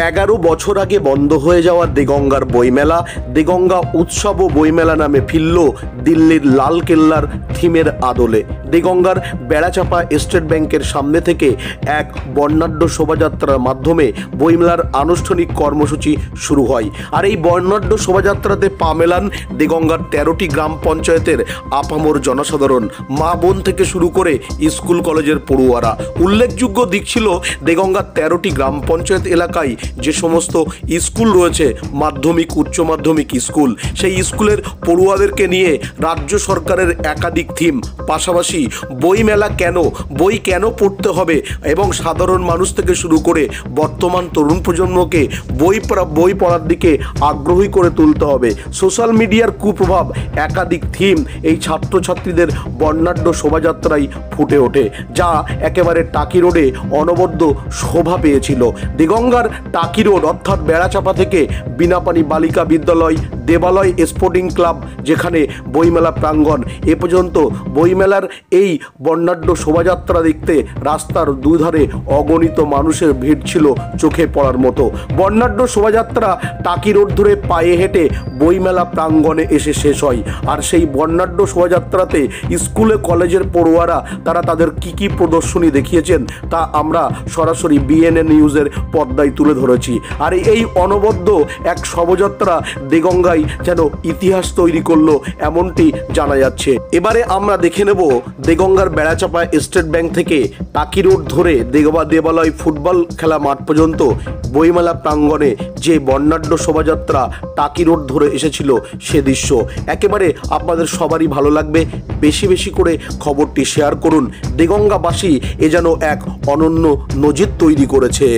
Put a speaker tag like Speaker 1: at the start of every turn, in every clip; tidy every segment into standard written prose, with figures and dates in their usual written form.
Speaker 1: 11 বছর আগে বন্ধ হয়ে যাওয়া দেগঙ্গার বইমেলা দেগঙ্গা উৎসব ও বইমেলা নামে ফিরল দিল্লির লালকেল্লার থিমের আদলে। দেগঙ্গার বেড়াচাপা স্টেট ব্যাংকের সামনে থেকে এক বর্ণাঢ্য শোভাযাত্রার মাধ্যমে বইমেলার আনুষ্ঠানিক কর্মসূচি শুরু হয়। আর এই বর্ণাঢ্য শোভাযাত্রাতে পা মেলান দেগঙ্গার 13টি গ্রাম পঞ্চায়েতের আপামর জনসাধারণ, মা বোন থেকে শুরু করে স্কুল কলেজের পড়ুয়ারা। উল্লেখযোগ্য দিক ছিল দেগঙ্গার 13টি গ্রাম পঞ্চায়েত এলাকায় যে সমস্ত স্কুল রয়েছে, মাধ্যমিক উচ্চ মাধ্যমিক স্কুল, সেই স্কুলের পড়ুয়াদেরকে নিয়ে রাজ্য সরকারের একাধিক থিম, পাশাপাশি বইমেলা কেন, বই কেন পড়তে হবে এবং সাধারণ মানুষ থেকে শুরু করে বর্তমান তরুণ প্রজন্মকে বই পড়ার দিকে আগ্রহী করে তুলতে হবে। সোশ্যাল মিডিয়ার কুপ্রভাব, একাধিক থিম এই ছাত্রছাত্রীদের বর্ণাঢ্য শোভাযাত্রায় ফুটে ওঠে, যা একেবারে টাকি রোডে অনবদ্য শোভা পেয়েছিল। দেগঙ্গার টাকি রোড অর্থাৎ বেড়াচাপা থেকে বিনাপানি বালিকা বিদ্যালয়, দেবালয় স্পোর্টিং ক্লাব, যেখানে বইমেলা প্রাঙ্গণ, এ পর্যন্ত বইমেলার এই বর্ণাঢ্য শোভাযাত্রা দেখতে রাস্তার দুধারে অগণিত মানুষের ভিড় ছিল চোখে পড়ার মতো। বর্ণাঢ্য শোভাযাত্রা টাকি রোড ধরে পায়ে হেঁটে বইমেলা প্রাঙ্গণে এসে শেষ হয়। আর সেই বর্ণাঢ্য শোভাযাত্রাতে স্কুলে কলেজের পড়ুয়ারা তারা তাদের কি প্রদর্শনী দেখিয়েছেন তা আমরা সরাসরি বিএনএ নিউজের পর্দায় তুলে ধরেছি। আর এই অনবদ্য এক শোভাযাত্রা দেগঙ্গায় যেন ইতিহাস তৈরি করলো এমনটি জানা যাচ্ছে। এবারে আমরা দেখে নেব দেগঙ্গার বেড়াচাপা স্টেট ব্যাংক থেকে টাকি রোড ধরে দেবালয় ফুটবল খেলা মাঠ পর্যন্ত বইমেলা প্রাঙ্গণে যে বর্ণাঢ্য শোভাযাত্রা টাকি রোড ধরে এসেছিল সে দৃশ্য একেবারে আপনাদের সবারই ভালো লাগবে। বেশি বেশি করে খবরটি শেয়ার করুন। দেগঙ্গাবাসী এ যেন এক অনন্য নজির তৈরি করেছে।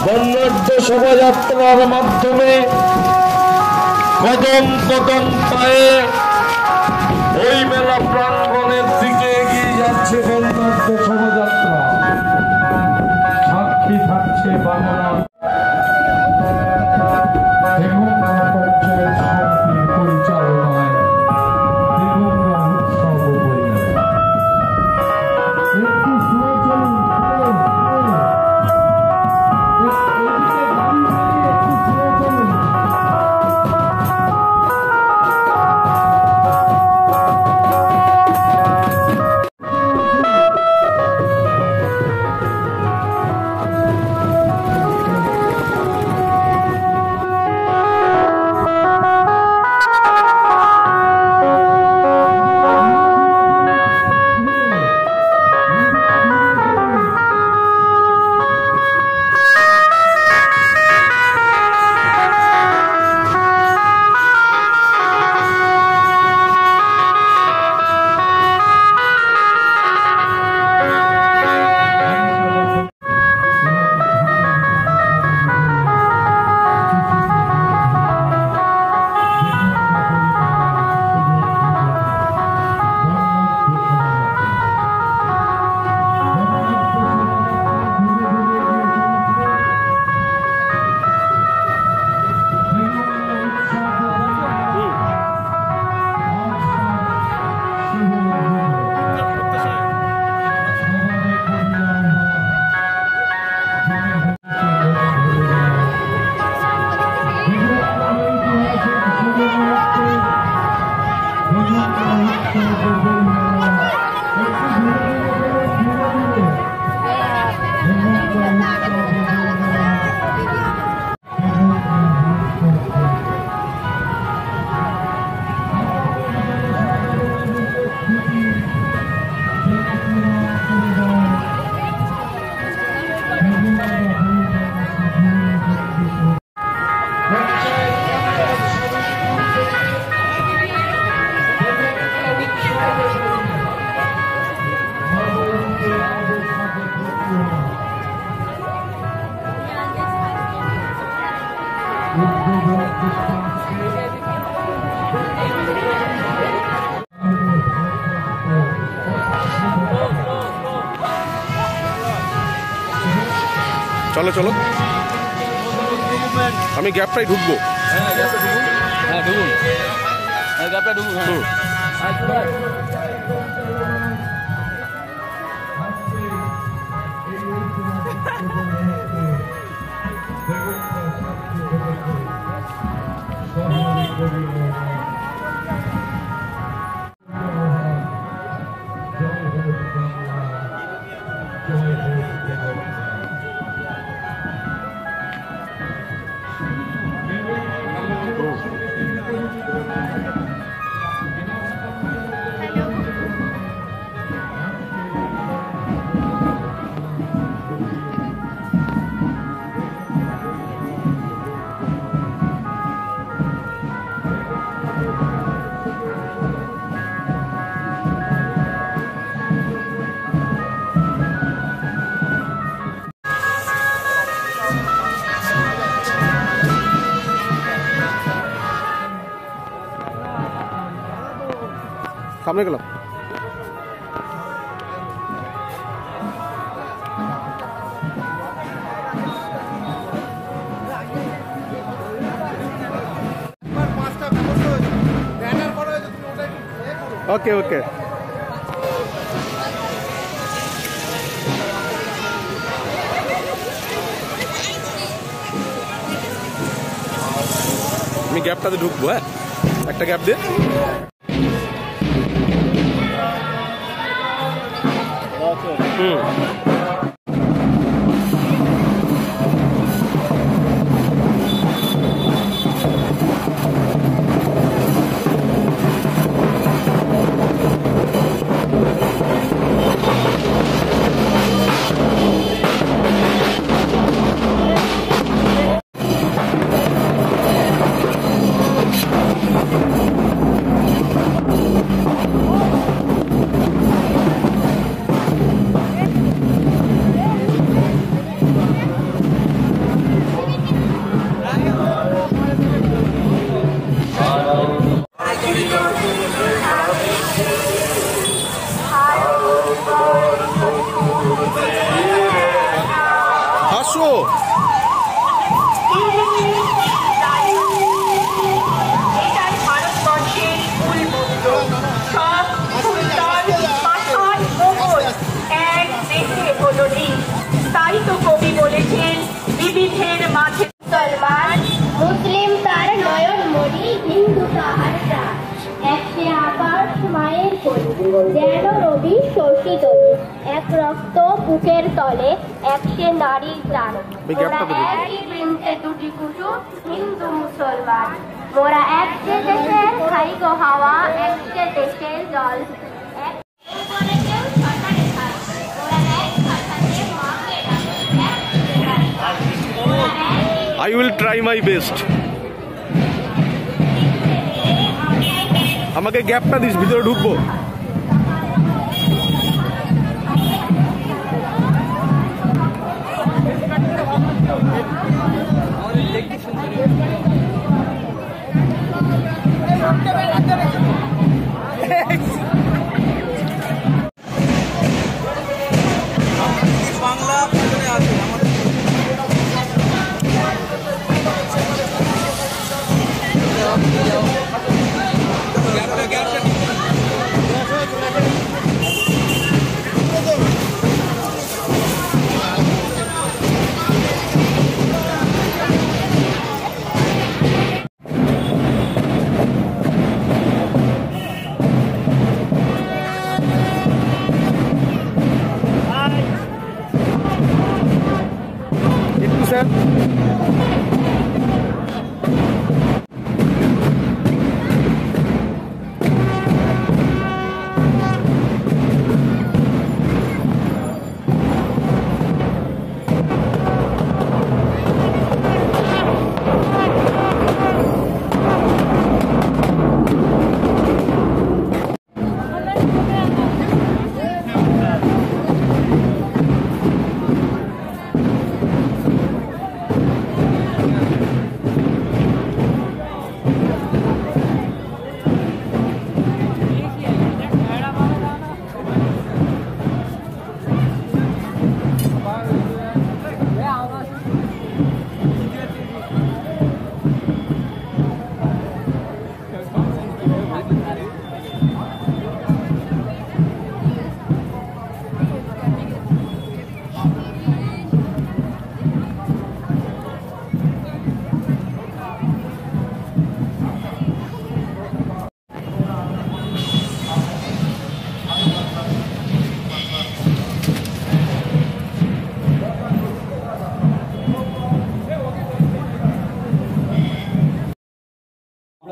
Speaker 2: বর্ণাঢ্য শোভাযাত্রার মাধ্যমে কদম কদম পায়ে বইমেলা প্রাঙ্গণের দিকে এগিয়ে যাচ্ছে বর্ণাঢ্য শোভাযাত্রা। সাক্ষী থাকছে বাংলা দেগঙ্গা পঞ্চায়েত সমিতির পরিচালনায় দেগঙ্গা উৎসব বইমেলা। একটু স্লো চলুন।
Speaker 1: চলো চলো, আমি গ্যাপটাই ঢুকবো।
Speaker 3: হ্যাঁ ঢুকুন, গ্যাপটা ঢুকুন।
Speaker 1: সামনে গেলাম। ওকে ওকে, আমি গ্যাপটাতে ঢুকবো। হ্যাঁ, একটা গ্যাপ দিয়ে। হাসো।
Speaker 4: তাই তো কবি বলেছেন বিবিধের মাঝে মুসলমান, মুসলিম তার নয়ন মণি, হিন্দু তাহার প্রাণ। একশে আকাশ মায়ের কোলে, যেন রবি শশী তলে, এক রক্ত বুকের তলে, একশে নারীর প্রাণ। ওরা একই বৃন্তে দুটি কুসুম, হিন্দু মুসলমান। ওরা একশে দেশের খাই গো হাওয়া, একশে দেশের জল।
Speaker 1: I will try my best. আমাকে গ্যাপটা দিস, ভিতরে ঢুকবো। একটু স্যার।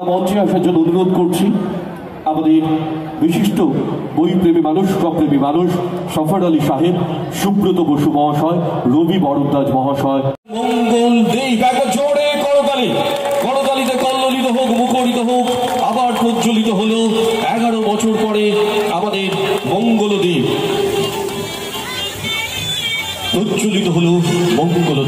Speaker 5: মঞ্চে আসার জন্য অনুরোধ করছি আমাদের বিশিষ্ট বইপ্রেমী মানুষ, সপ্রেমী মানুষ সফর আলী সাহেব, সুব্রত বসু মহাশয়, রবি বরদ্দাজ মহাশয়।
Speaker 2: মঙ্গল দ্বীপ একবার জোরে করতালি, করতালিতে কল্লোলিত হোক, মুখরিত হোক, আবার প্রজ্বলিত হলো 11 বছর পরে আমাদের মঙ্গল দ্বীপ, প্রজ্বলিত হলো মঙ্গল দ্বীপ।